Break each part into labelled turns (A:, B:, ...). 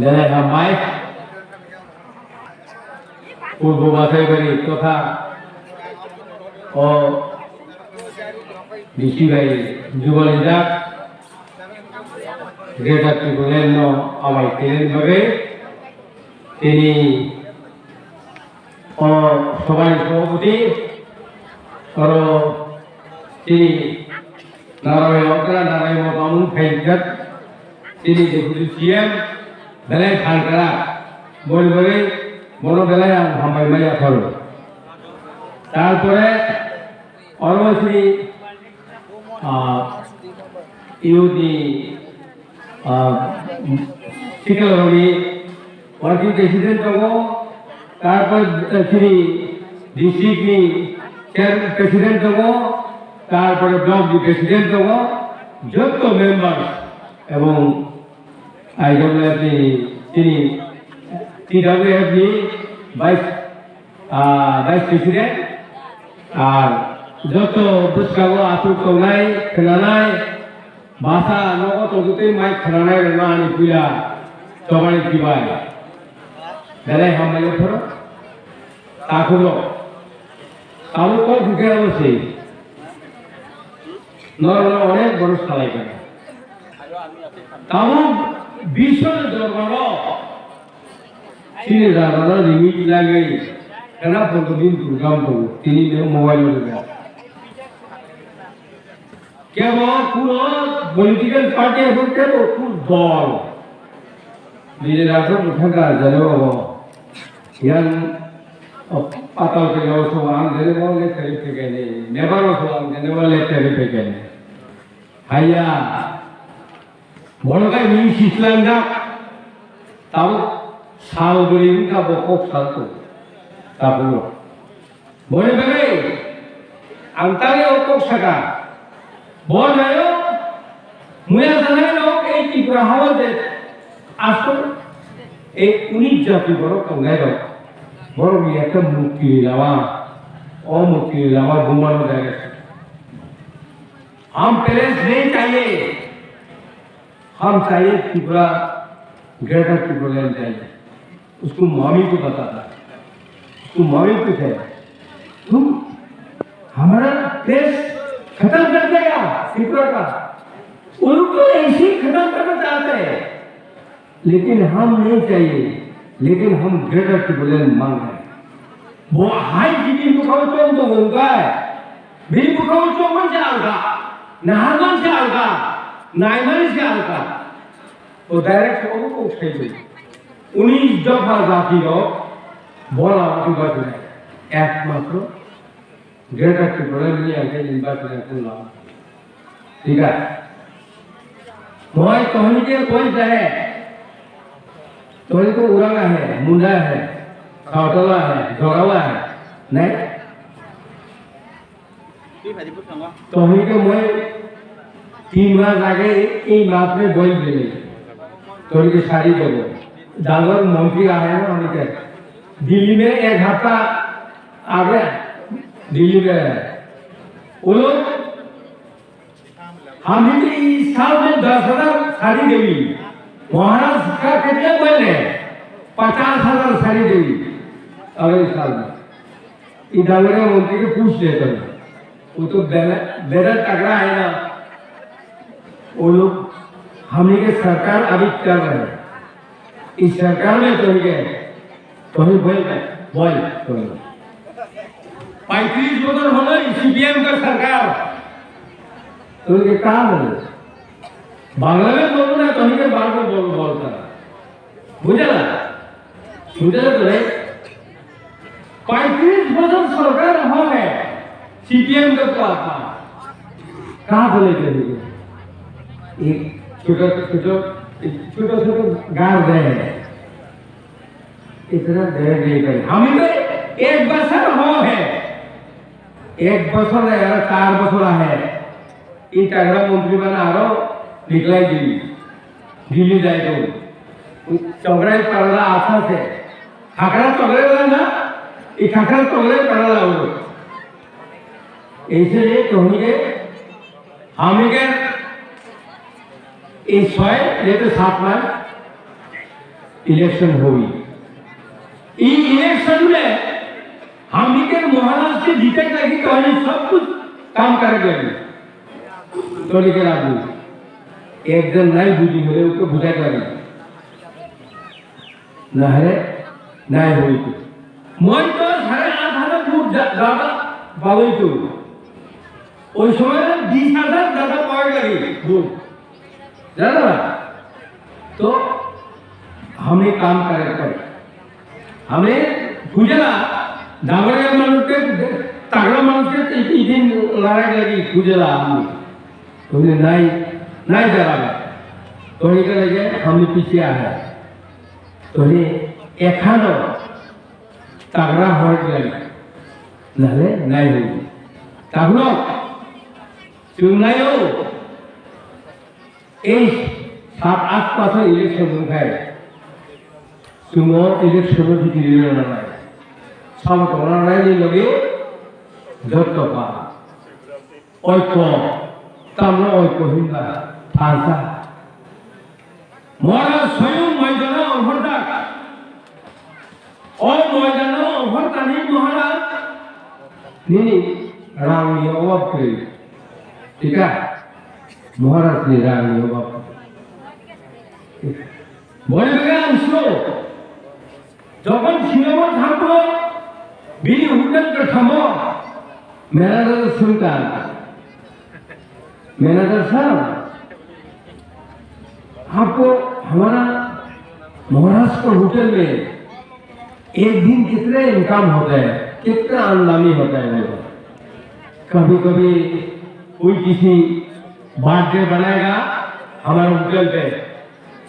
A: Jadi ramai purbo batai beri totha bisi bai jubal indak Greta Thunberg no awal keren bagai ini সবাই সভাপতি তিনি নারায়ণ বামুন ফাইজাত তিনি deputy CM বেলায় খানকারা বলবে বড় বেলায় হামাই মাইয়া ধরো তারপরে অরবশ্রী ইউদি শিকালি ওয়ার্কিং প্রেসিডেন্ট হবো তারপর শ্রী ডিস্ট্রিক্ট প্রেসিডেন্ট হবো তারপরে ব্লক প্রেসিডেন্ট হবো যত মেম্বার এবং তিনি TWFB ভাইস প্রেসিডেন্ট আর যত বুঝকাবো আসুক কৌনাই খেলানাই ভাষা নগদ অজুতেই মাই খেলানাই রেমা আনি পুইলা সবাই দিবাই বেলায় হামলায় ধরো তাকুলো তাও কম ঢুকে বসে নরম অনেক বড় সালাই করে তাও ভীষণ জগর তিনি দাদা রিমিট লাগে কেনা প্রতিদিন দুর্গাম করবো তিনি মোবাইল কেবল পুরো পলিটিক্যাল পার্টি এখন কেবল পুরো দল নিজের আসন উঠাকা জানো yang patau ke laut soang jadi boleh cari pegane, nebar soang jadi boleh cari pegane. Hanya boleh kan ini Islam dah tahu sal beri kita bokok satu, tahu boleh bagai antara bokok saja, boleh ayo, mulia sana lo ini berhasil deh, asal unik jati baru kau nggak baru dia tu mukti lama buman dah. हम parents नहीं चाहिए, हम चाहिए Tripura greater Tripura चाहिए। उसको mummy को बताता, उसको मम्मी को है, तुम हमारा देश खत्म कर देगा त्रिपुरा का, उनको ऐसी खत्म करना चाहते हैं। लेकिन हम नहीं चाहिए, लेकिन हम ग्रेटर त्रिपुरा मांग रहे हैं। वो हाई जीवी मुखावचों तो होगा है, भी मुखावचों में जाएगा, नाहरगन से आएगा, नाइमरी से आएगा, तो डायरेक्ट वो को उठाएगी। 19 दफा जाती हो, बोला वाकी बात नहीं, एकमात्र ग्रेटर त्रिपुरा में आके इन बात में कुल्ला, ठीक है? वही कहानी के कोई जाए तो इनको उड़ाना है, मुंडा है, खाटला है, जोरावा है, नहीं? तो हम इनको मैं 3 बार आगे एक बात में बोल दिए, तो इनके सारी जगह दावर मंत्री आए हैं उनके दिल्ली में 1 हफ्ता आ गया, दिल्ली में वो लोग हम इस साल में 10,000 साड़ी देवी महाराष्ट्र का कितने बोले 50,000 साड़ी देवी अगले साल में इधर मंत्री को पूछ लेते हैं वो तो बेरा तगड़ा है ना वो लोग हमने के सरकार अभी कर रहे हैं इस सरकार में तो गए तो ही बोल 35 बदल होना सीपीएम का सरकार तो ये काम है बांग्ला में बोलो ना तो ही के बाल को बोलता बुझा ना सुझा तो नहीं 35 बदल सरकार हो है सीपीएम का पास कहाँ बोले करेंगे एक छोटा गाँव रहे इतना देर नहीं करे हमें तो 1 बছর हो है 1 बছর है 4 बছর है एक अगला मंत्री बना आरो निकलाई दिल्ली जाए तो चौगड़ाई पड़ला आशा से खाकरा चौगड़े वाला ना ये खाकरा चौगड़े पड़ला वो इसलिए कहोगे हमें এই 6 लेते 7 मास इलेक्शन हुई। ये इलेक्शन में हम के महाराज के जीते लगी तो हम सब कुछ काम करेंगे तो लेकर आबू एक दिन नहीं बुझी बोले उसको बुझा करें ना है नहीं हुई तो मैं तो 8,500 वोट ज्यादा बाबू तो ওই সময় 20,000 ज्यादा पावर लगी वोट ज्यादा तो हमें काम करे हमें पूजला दावरिया मानुष के तगड़ा मानुष के तीन दिन लड़ाई लगी पूजला हमने तुमने नहीं जरा तो निकल लगे हमने पीछे आ है तो एखानो तगड़ा हो गया नाले नहीं होगी तगड़ो चुनायो 7-8 पास इलेक्शन है सुनो इलेक्शन में भी लेना है सब कोना नहीं लगे जब पा ओको तमनो ओको हिंदा फांसा मोरा स्वयं मैदान अभरता और मैदान अभरता नहीं महाराज नहीं रावणी अभाव करे ठीक है महाराज ने रावणी अभाव বলে গেল আসলো যখন সিনেমা থামলো বিলি হোটেল के থামो मैनेजर सुनता मैनेजर साहब आपको हमारा महाराष्ट्र होटल में एक दिन कितने इनकम होता है कितना आमदनी होता है कभी कभी कोई किसी बर्थडे बनाएगा हमारे होटल पे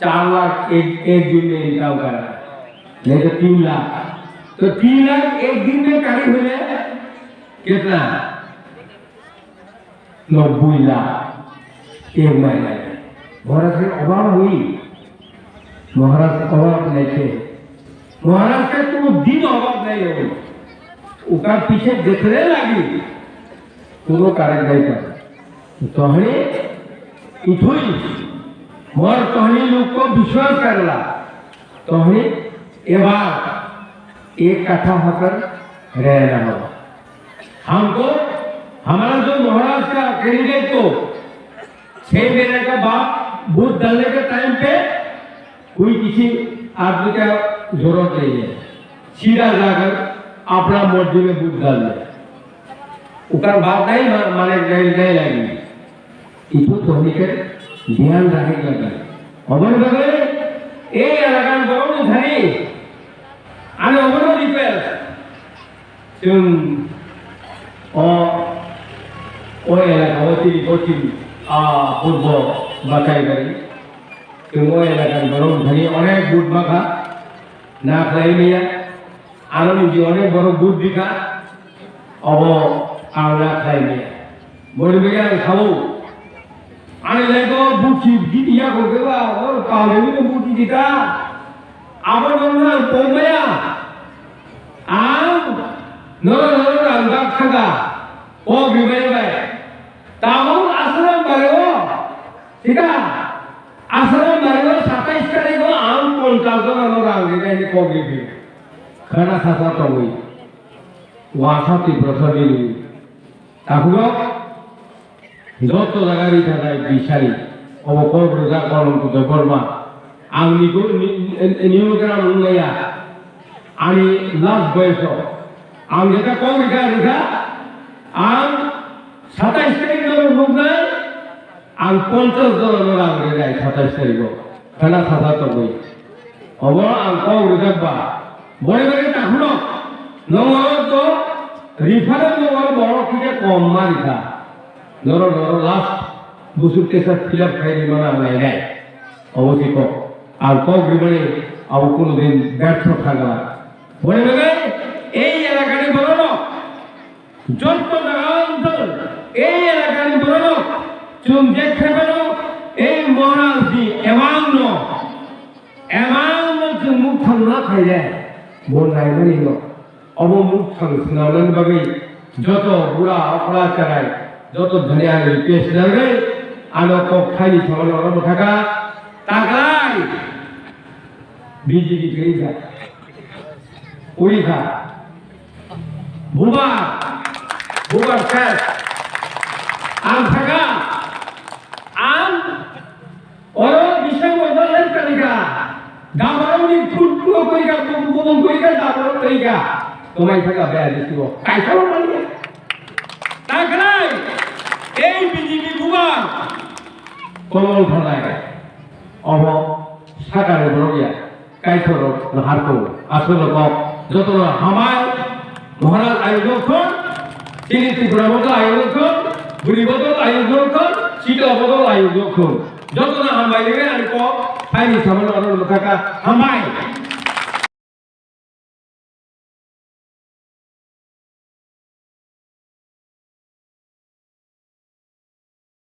A: 4 लाख एक दिन में इनकम कर रहा है नहीं तो 3 लाख तो 3 लाख एक दिन में कहीं हुए कितना 90 लाख एक महीने में महाराष्ट्र में अभाव हुई महाराष्ट्र अभाव नहीं थे महाराष्ट्र तो दिन अभाव नहीं हो उसका पीछे देखने लगी दोनों कार्य नहीं कर तो हमें इथोई मोर कहनी लोग को विश्वास करला तो हमें एबार एक कथा होकर रहना होगा हमको हमारा जो महाराष्ट्र का कैंडिडेट को 6 महीने का बाद वोट डालने के टाइम पे कोई किसी आदमी का जरूरत नहीं है सीधा जाकर अपना मर्जी में वोट डाल दे उसका बात नहीं माने नहीं लगी इतो तो हमें ध्यान रखेगा अवन बगले ए एलाकार बड़ो धनी आने अवनो रिपेयर तुम ओ एलाका ओती पूर्व बाकाय करी तुम ओ एलाकार बड़ो धनी अनेक बुट बाका ना खाई लिया आनंद जी अनेक बड़ो बुट दिखा अब आना खाई लिया बोल बेगा खाओ आने लेको बुची दिया को केवा और काले में बुची दिता आवन ना पोमया नरो अंगा खगा ओ बिबे बे तामो आश्रम बारेओ ठीक है आश्रम बारेओ 27 तारीख को आम पंचाल को नरो आगे के को बिबे खाना सासा तो हुई वासाती प्रसदी ताकुलो যত জায়গায় থাকায় বিশারি অবকর রোজা কলম তো বর্মা আমি গো নিয়মগ্রাম উন্নয়া আমি লাস্ট বয়স আমি যেটা কম রেখা আর 27 তারিখ লোক নাই আর 50 জন লোক যায় 27 তারিখ খানা সাজা তো বই অব আর কম রেখা বড় বড় তাহলো নমর তো রিফারেন্স নমর বড় থেকে কম মারিখা नरो लास्ट बुसुर के साथ फिलअप खाई मना नहीं है अवश्य को और को बिबड़े अब कोनो दिन व्यर्थ থাকলা বলে বলে এই এলাকায় বললো যত অঞ্চল এই এলাকায় বললো তুমি দেখতে পেলো এই মহারাজজি এমান্য তুমি মুখ না খাই যায় बोल নাই মানে অব মুখ সংস্নানন ভাবে যত বুড়া অপরাধ চালায় যত ধনিয়া পেশ লাগে ano ko khai thawal ro thaka taklai BJP gerija uiha bubar ses am thaka am oro bishay modalen kaliga dabaroni khutlo koiga bubum koiga dabaro koiga tomai thaka baya disibo kai thawal mani taklai ei BJP bubar কমল ধরায় of সাকারে বড়িয়া কাইথর হারকো আসল cock যত হামায় মহারাজ আয়োজক তিনি ত্রিপুরা বদল আয়োজক বুড়ি বদল আয়োজক সিটা বদল আয়োজক যত না হামাই দেবে আর কক ফাইনি সামনে অন্য থাকা হামায়